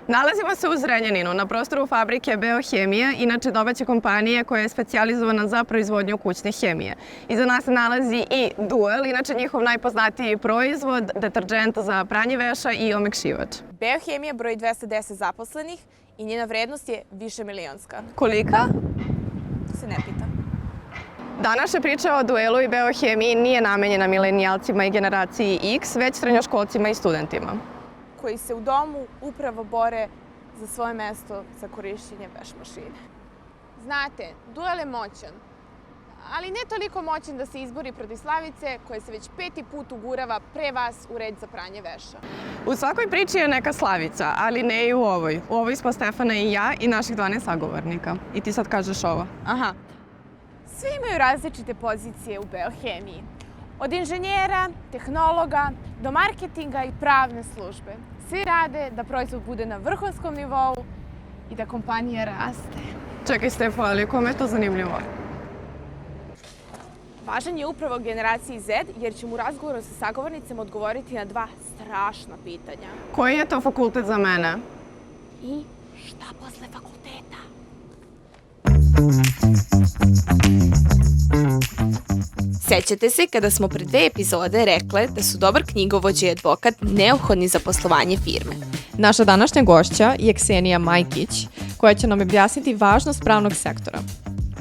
Nalazimo se u Zrenjaninu, na prostoru fabrike Beohemija, inače domaće kompanije koja je specijalizovana za proizvodnju kućne hemije. Iza nas se nalazi i Duel, inače njihov najpoznatiji proizvod, deterdžent za pranje veša i omekšivač. Beohemija broji 210 zaposlenih i njena vrednost je višemilionska. Kolika? To se ne pita. Današnja priča o Duelu i Beohemiji nije namenjena milenijalcima i generaciji X, već srednjoškolcima i studentima koji se u domu upravo bore za svoje mesto za korišćenje veš mašine. Znate, Duel je moćan, ali ne toliko moćan da se izbori protiv Slavice, koja se već 5. put ugurava pre vas u red za pranje veša. U svakoj priči je neka Slavica, ali ne i u ovoj. U ovoj smo Stefana i ja i naših 12 sagovornika. I ti sad kažeš ovo. Aha. Svi imaju različite pozicije u Beohemiji. Od inženjera, tehnologa, do marketinga i pravne službe. Svi rade da proizvod bude na vrhunskom nivou i da kompanija raste. Čekaj, Stefo, ali kome je to zanimljivo? Važan je upravo generaciji Z, jer ćemo u razgovoru sa sagovornicama odgovoriti na 2 strašna pitanja. Koji je to fakultet za mene? I šta posle fakulteta? Sećate se kada smo pre 2 epizode rekle da su dobar knjigovođa i advokat neophodni za poslovanje firme. Naša današnja gošća je Ksenija Majkić, koja će nam objasniti važnost pravnog sektora.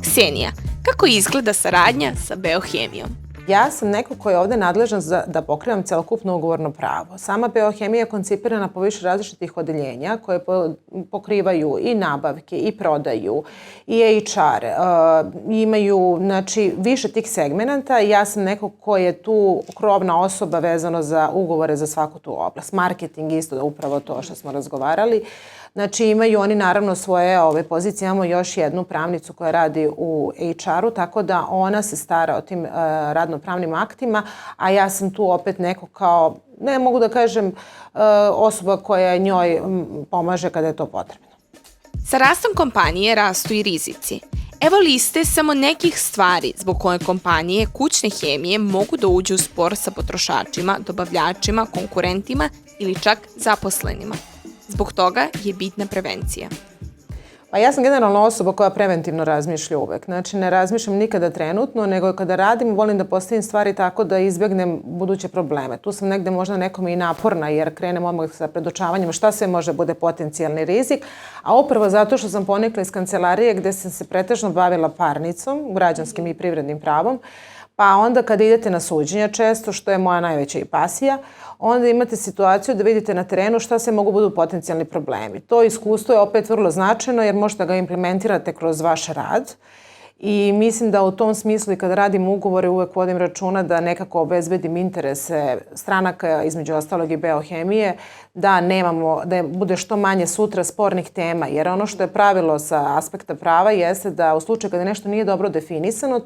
Ksenija, kako izgleda saradnja sa Beohemijom? Ja sam neko koji je ovde nadležan da pokrivam celokupno ugovorno pravo. Sama Beohemija je koncipirana po više različitih odeljenja koje pokrivaju i nabavke, i prodaju, i HR. Imaju više tih segmenata i ja sam neko koji je tu krovna osoba vezano za ugovore za svaku tu oblast. Marketing isto da upravo to što smo razgovarali. Znači imaju oni naravno svoje pozicije, imamo još jednu pravnicu koja radi u HR-u, tako da ona se stara o tim radno-pravnim aktima, a ja sam tu opet neko kao, ne mogu da kažem, osoba koja njoj pomaže kada je to potrebno. Sa rastom kompanije rastu i rizici. Evo liste samo nekih stvari zbog koje kompanije kućne hemije mogu da uđu u spor sa potrošačima, dobavljačima, konkurentima ili čak zaposlenima. Zbog toga je bitna prevencija. Pa ja sam generalno osoba koja preventivno razmišlja uvek. Znači ne razmišljam nikada trenutno, nego kada radim volim da postavim stvari tako da izbjegnem buduće probleme. Tu sam negde možda nekome i naporna jer krenem odmah sa predočavanjem šta sve može bude potencijalni rizik, a upravo zato što sam ponikla iz kancelarije gde sam se pretežno bavila parnicom, građanskim i privrednim pravom, pa onda kada idete na suđenja često, što je moja najveća i pasija, onda imate situaciju da vidite na terenu šta se mogu budu potencijalni problemi. To iskustvo je opet vrlo značajno jer možete ga implementirate kroz vaš rad i mislim da u tom smislu i kada radim ugovore uvek vodim računa da nekako obezbedim interese stranaka, između ostalog i Beohemije, da bude što manje sutra spornih tema. Jer ono što je pravilo sa aspekta prava jeste da u slučaju kada nešto nije dobro definisano,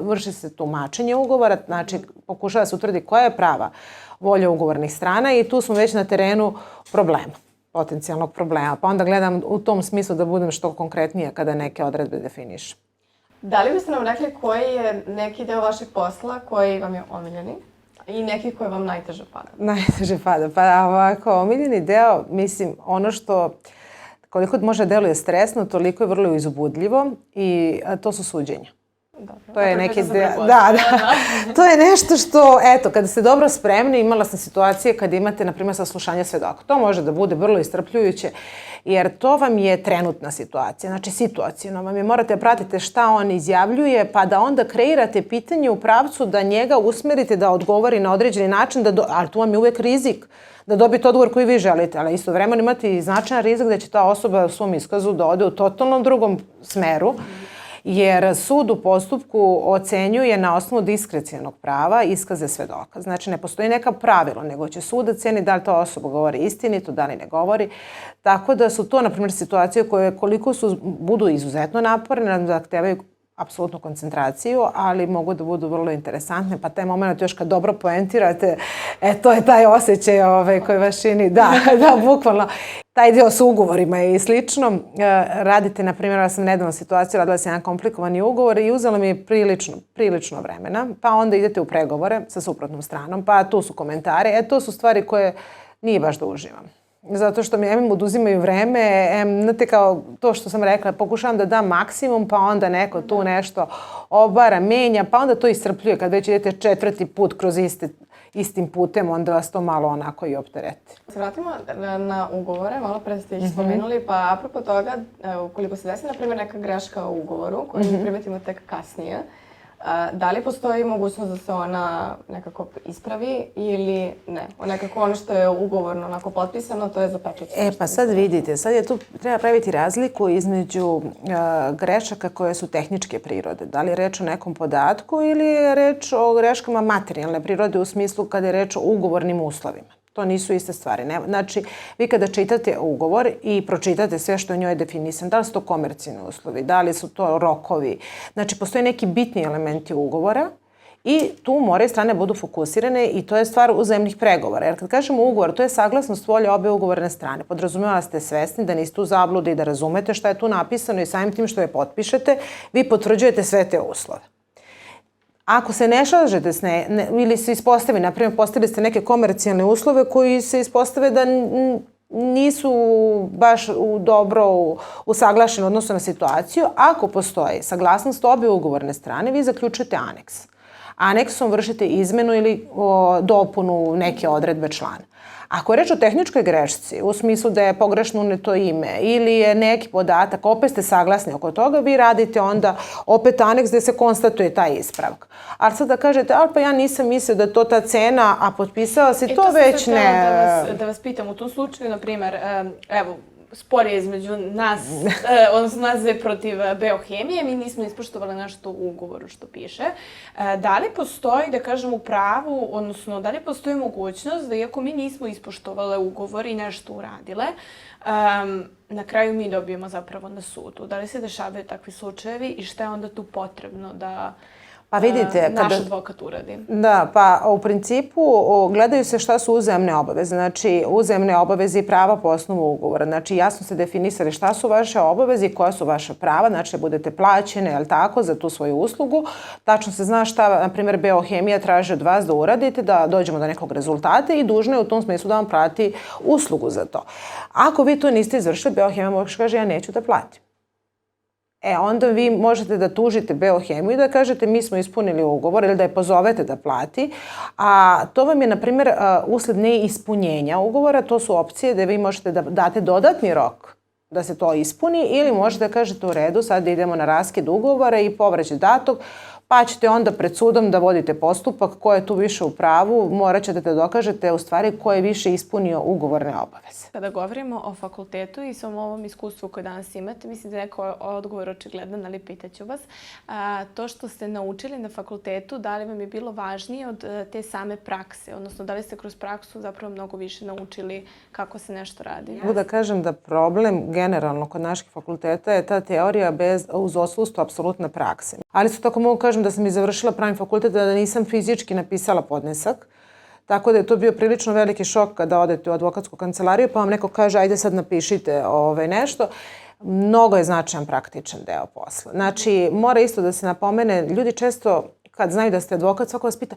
vrši se tumačenje ugovora, znači pokušava se utvrdi koja je prava volja ugovornih strana i tu smo već na terenu potencijalnog problema. Pa onda gledam u tom smislu da budem što konkretnija kada neke odredbe definiš. Da li biste nam rekli koji je neki deo vašeg posla koji vam je omiljeni i neki koji vam najteže pada? Najteže pada. Pa ovako, omiljeni deo, mislim, ono što koliko može deluje stresno, toliko je vrlo izubudljivo i to su suđenja. To je neki deo. To je nešto što, eto, kada ste dobro spremni, imala sam situacije kada imate, na primjer, saslušanje svedoka. To može da bude vrlo iscrpljujuće, jer to vam je trenutna situacija. Znači, situacijno vam je, morate pratiti šta on izjavljuje, pa da onda kreirate pitanje u pravcu da njega usmerite da odgovori na određeni način, ali tu vam je uvek rizik da dobijete odgovor koji vi želite, ali istovremeno imate i značajan rizik da će ta osoba u svom iskazu da ode u totalnom drugom smeru, jer sud u postupku ocenjuje na osnovu diskrecijonog prava iskaze svedoka. Znači, ne postoji neka pravilo, nego će sud oceni da li ta osoba govori istinito, da li ne govori. Tako da su to, na primjer, situacije koje koliko budu izuzetno naporne, zahtevaju apsolutnu koncentraciju, ali mogu da budu vrlo interesantne, pa taj moment još kad dobro poentirate, to je taj osjećaj koji vas čini, da, bukvalno. Taj dio s ugovorima je i slično. Radite, na primjer, ja sam nedavno situaciju, radila sam jedan komplikovani ugovor i uzelo mi je prilično vremena, pa onda idete u pregovore sa suprotnom stranom, pa tu su komentari. To su stvari koje nije baš da uživam. Zato što mi oduzimaju vreme, znate kao to što sam rekla, pokušavam da dam maksimum, pa onda neko tu nešto obara, menja, pa onda to iscrpljuje. Kad već idete 4. put kroz istim putem, onda vas to malo onako i optereti. Se vratimo na ugovore, malo pre ste ih spomenuli, pa apropo toga, ukoliko se desi, na primjer, neka greška u ugovoru, koju mi primetimo tek kasnije, da li postoji mogućnost da se ona nekako ispravi ili ne? Nekako ono što je ugovorno onako potpisano, to je zapečaćeno. Pa sad vidite, sad je tu treba praviti razliku između grešaka koje su tehničke prirode. Da li je reč o nekom podatku ili je reč o greškama materijalne prirode u smislu kada je reč o ugovornim uslovima. To nisu iste stvari. Znači, vi kada čitate ugovor i pročitate sve što je njoj definisan, da li su to komercijalni uslovi, da li su to rokovi, znači postoje neki bitni elementi ugovora i tu moraju strane budu fokusirane i to je stvar uzajamnih pregovora. Jer kad kažemo ugovor, to je saglasnost volje obe ugovorne strane. Podrazumijeva ste svesni da niste u zabludi i da razumete šta je tu napisano i samim tim što je potpišete, vi potvrđujete sve te uslove. Ako se ne slažete ili se ispostavi, na primjer, postavili ste neke komercijalne uslove koji se ispostave da nisu baš dobro usaglašeni odnosno na situaciju, ako postoji saglasnost obe ugovorne strane, vi zaključujete aneks. Aneksom vršite izmenu ili dopunu neke odredbe člana. Ako je reč o tehničkoj grešci, u smislu da je pogrešno uneto ime ili je neki podatak, opet ste saglasni oko toga, vi radite onda opet aneks gde se konstatuje taj ispravak. Ali sad da kažete, pa ja nisam mislio da je to ta cena, a potpisala si to već ne... Da vas pitam, u tom slučaju, na primjer, evo, spor je između nas, odnosno nas dve protiv Beohemije, mi nismo ispoštovali nešto u ugovoru što piše. Da li postoji, da kažem, u pravu, odnosno da li postoji mogućnost da iako mi nismo ispoštovale ugovor i nešto uradile, na kraju mi dobijemo zapravo na sudu? Da li se dešavaju takvi slučajevi i šta je onda tu potrebno da... Pa vidite, naš advokat uradi. Da, pa u principu gledaju se šta su uzajamne obaveze. Znači, uzajamne obaveze i prava po osnovu ugovora. Znači, jasno se definisali šta su vaše obaveze i koja su vaša prava. Znači, da budete plaćene, jel tako, za tu svoju uslugu. Tačno se zna šta, na primjer, Beohemija traži od vas da uradite, da dođemo do nekog rezultata i dužno je u tom smislu da vam plati uslugu za to. Ako vi to niste izvršili, Beohemija može kaže ja neću da platim. Onda vi možete da tužite Beohemiju i da kažete mi smo ispunili ugovor ili da je pozovete da plati, a to vam je, na primjer, usled neispunjenja ugovora, to su opcije da vi možete da date dodatni rok da se to ispuni ili možete da kažete u redu, sad idemo na raskid ugovora i povraćaj datog, pa ćete onda pred sudom da vodite postupak ko je tu više u pravu, morat ćete da dokažete u stvari ko je više ispunio ugovorne obaveze. Kada govorimo o fakultetu i svom ovom iskustvu koje danas imate, mislim da je neko odgovor očigledan, ali pitaću vas. To što ste naučili na fakultetu, da li vam je bilo važnije od te same prakse? Odnosno, da li ste kroz praksu zapravo mnogo više naučili kako se nešto radi? Mogu da kažem da problem generalno kod naših fakulteta je ta teorija uz odsustvo apsolutne prakse. Ali su tako mogu kažem da sam i završila pravni fakultet, da nisam fizički napisala podnesak. Tako da je to bio prilično veliki šok kada odete u advokatsku kancelariju pa vam neko kaže ajde sad napišite nešto. Mnogo je značajan praktičan deo posla. Znači, mora isto da se napomene, ljudi često kad znaju da ste advokat, svako vas pita,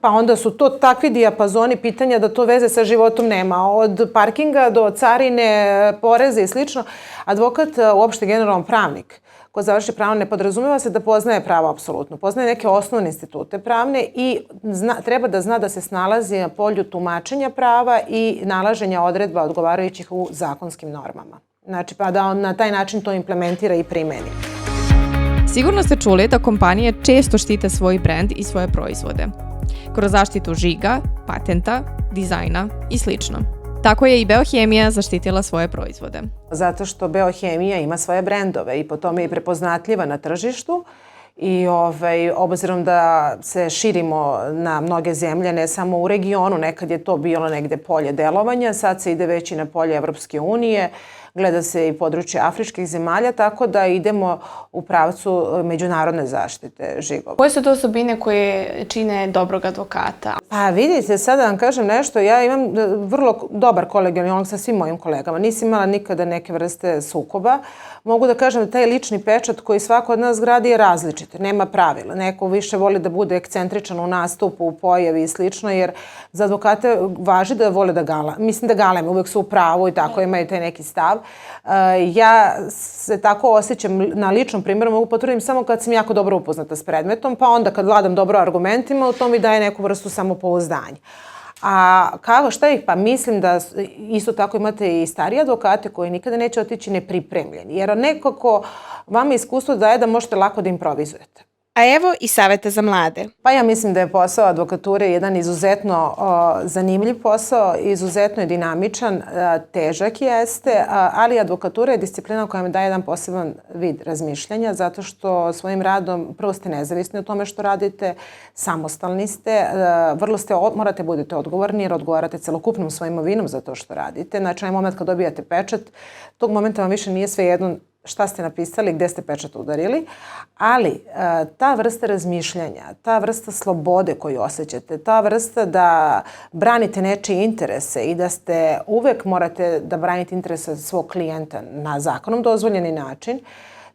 pa onda su to takvi dijapazoni pitanja da to veze sa životom nema. Od parkinga do carine, poreze i slično. Advokat, uopšte generalan pravnik, ko završi pravo, ne podrazumeva se da poznaje pravo apsolutno. Poznaje neke osnovne institute pravne i treba da zna da se snalazi na polju tumačenja prava i nalaženja odredba odgovarajućih u zakonskim normama. Znači, pa da on na taj način to implementira i primeni. Sigurno ste čuli da kompanije često štite svoj brend i svoje proizvode. Kroz zaštitu žiga, patenta, dizajna i slično. Tako je i Beohemija zaštitila svoje proizvode. Zato što Beohemija ima svoje brendove i po tome je prepoznatljiva na tržištu i obzirom da se širimo na mnoge zemlje, ne samo u regionu, nekad je to bilo negde polje delovanja, sad se ide već i na polje Evropske unije, gleda se i područje afričkih zemalja, tako da idemo u pravcu međunarodne zaštite žigova. Koje su to osobine koje čine dobrog advokata? Pa vidite, sad da vam kažem nešto, ja imam vrlo dobar kolegijalni odnos sa svim mojim kolegama. Nisam imala nikada neke vrste sukoba. Mogu da kažem da taj lični pečat koji svako od nas gradi je različit, nema pravila. Neko više voli da bude ekscentričan u nastupu, u pojavi i slično, jer za advokate važi da vole da mislim da galeme, uvek su u pravu i tako imaju taj neki stav. Ja se tako osjećam na ličnom primjeru, mogu potvrdim samo kad sam jako dobro upoznata s predmetom, pa onda kad vladam dobro argumentima, to mi daje neku vrstu samopouzdanja. A šta ih? Pa mislim da isto tako imate i starije advokate koji nikada neće otići nepripremljeni. Jer nekako vama iskustvo daje da možete lako da improvizujete. A evo i saveta za mlade. Pa ja mislim da je posao advokature jedan izuzetno zanimljiv posao, izuzetno je dinamičan, težak jeste, ali advokatura je disciplina koja mi daje jedan poseban vid razmišljanja, zato što svojim radom prvo ste nezavisni o tome što radite, samostalni ste, morate budete odgovorni jer odgovarate celokupnom svojim imovinom za to što radite. Znači, onaj moment kad dobijate pečat, tog momenta vam više nije svejedno šta ste napisali, gde ste pečat udarili, ali ta vrsta razmišljanja, ta vrsta slobode koju osjećate, ta vrsta da branite nečije interese i da ste uvek morate da branite interese svog klijenta na zakonom dozvoljeni način,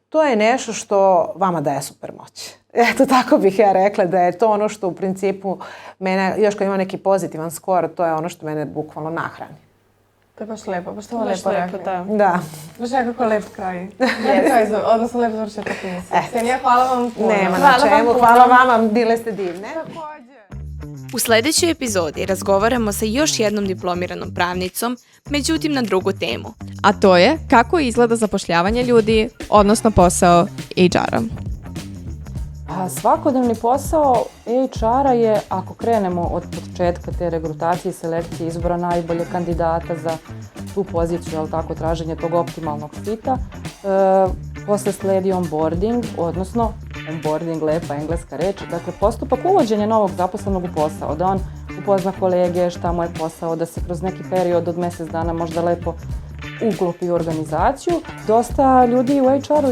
to je nešto što vama daje super moć. Eto, tako bih ja rekla da je to ono što u principu mene, još kad ima neki pozitivan skor, to je ono što mene bukvalno nahrani. To je baš lepo, baš to lepo rekla. Da. Baš nekako lep kraj. Odnosno lep završetak emisije. Ksenija, hvala vam puno. Nema na čemu, hvala vama, bile ste divne. U sljedećoj epizodi razgovaramo sa još jednom diplomiranom pravnicom, međutim na drugu temu. A to je kako izgleda zapošljavanje ljudi, odnosno posao HR-a. Svakodnevni posao HR-a je, ako krenemo od početka te regrutacije i selekcije izbora najbolje kandidata za tu poziciju, ali tako traženje tog optimalnog fita, posle sledi onboarding, odnosno onboarding, lepa engleska reč, dakle postupak uvođenja novog zaposlenog u posao, da on upozna kolege, šta mu je posao, da se kroz neki period od mjesec dana možda lepo uklopi u organizaciju. Dosta ljudi u HR-u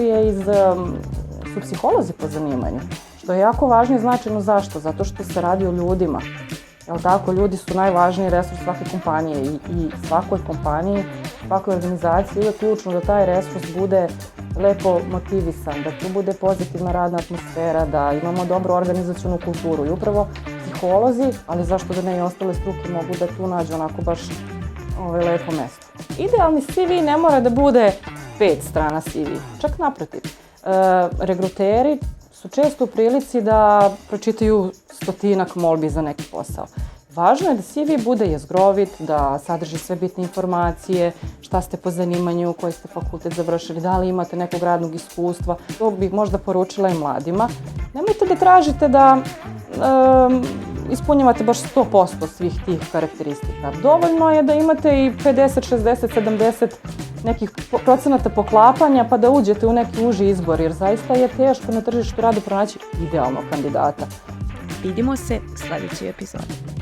su psiholozi po zanimanju, što je jako važno i značajno. Zašto? Zato što se radi o ljudima. Jel tako? Ljudi su najvažniji resurs svake kompanije i svakoj kompaniji, svakoj organizaciji je ključno da taj resurs bude lepo motivisan, da tu bude pozitivna radna atmosfera, da imamo dobru organizacionu kulturu i upravo psiholozi, ali zašto da ne i ostale struke mogu da tu nađu onako baš lepo mesto. Idealni CV ne mora da bude 5 strana CV, čak naprotiv. Regruteri su često u prilici da pročitaju 100-ak molbi za neki posao. Važno je da CV bude jezgrovit, da sadrži sve bitne informacije, šta ste po zanimanju, koji ste fakultet završili, da li imate nekog radnog iskustva. To bih možda poručila i mladima. Nemojte da tražite da ispunjavate baš 100% svih tih karakteristika. Dovoljno je da imate i 50, 60, 70 nekih procenata poklapanja pa da uđete u neki uži izbor, jer zaista je teško na tržištu rada pronaći idealnog kandidata. Vidimo se u sljedećoj epizodi.